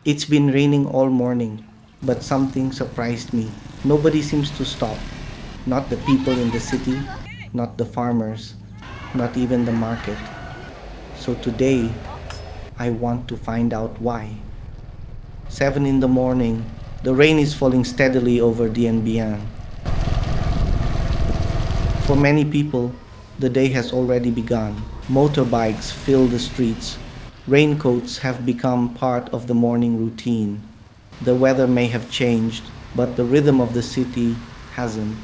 It's been raining all morning, but something surprised me. Nobody seems to stop. Not the people in the city, not the farmers, not even the market. So today, I want to find out why. 7 in the morning, the rain is falling steadily over Dien Bien. For many people, the day has already begun. Motorbikes fill the streets. Raincoats have become part of the morning routine. The weather may have changed, but the rhythm of the city hasn't.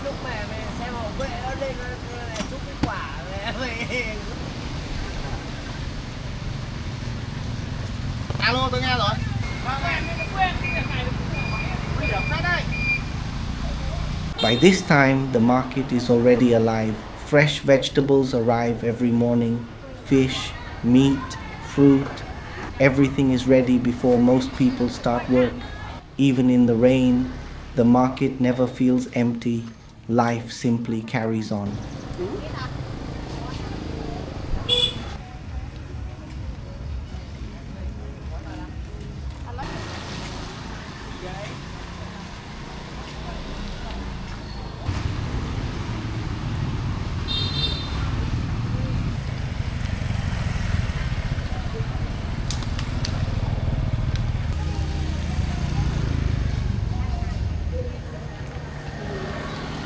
Lúc mẹ về xem hậu vệ nó lên nó chúc cái quả về. Alo, tôi nghe rồi. By this time, the market is already alive. Fresh vegetables arrive every morning. Fish, meat, fruit, everything is ready before most people start work. Even in the rain, the market never feels empty. Life simply carries on.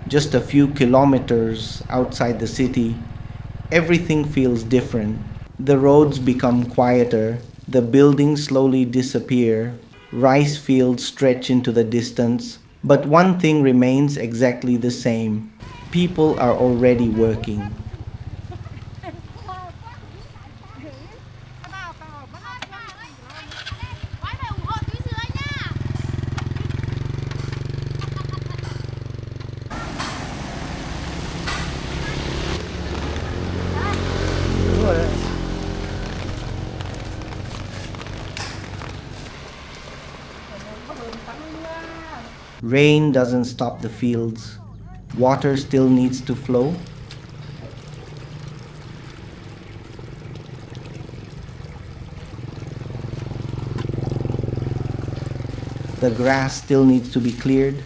Just a few kilometers outside the city, everything feels different. The roads become quieter, the buildings slowly disappear, rice fields stretch into the distance, but one thing remains exactly the same. People are already working. Rain doesn't stop the fields. Water still needs to flow. The grass still needs to be cleared.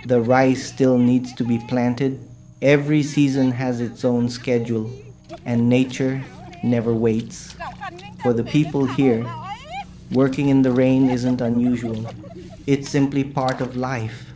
The rice still needs to be planted. Every season has its own schedule, and nature never waits. For the people here, working in the rain isn't unusual. It's simply part of life.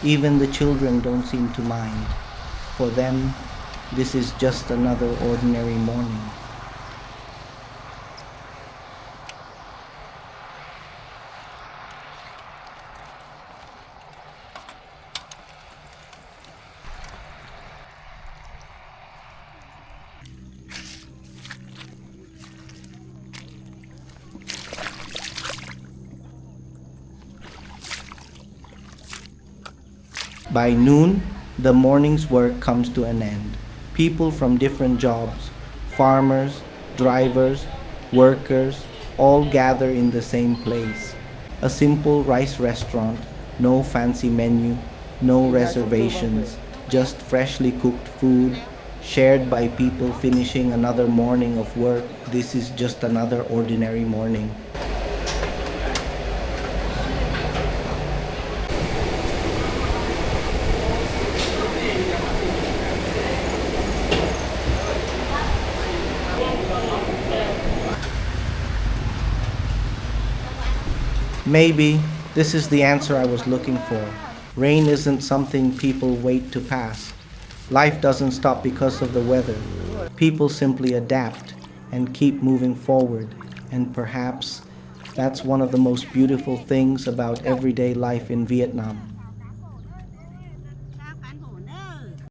Even the children don't seem to mind. For them, this is just another ordinary morning. By noon, the morning's work comes to an end. People from different jobs, farmers, drivers, workers, all gather in the same place. A simple rice restaurant, no fancy menu, no reservations, just freshly cooked food, shared by people finishing another morning of work. This is just another ordinary morning. Maybe this is the answer I was looking for. Rain isn't something people wait to pass. Life doesn't stop because of the weather. People simply adapt and keep moving forward. And perhaps that's one of the most beautiful things about everyday life in Vietnam.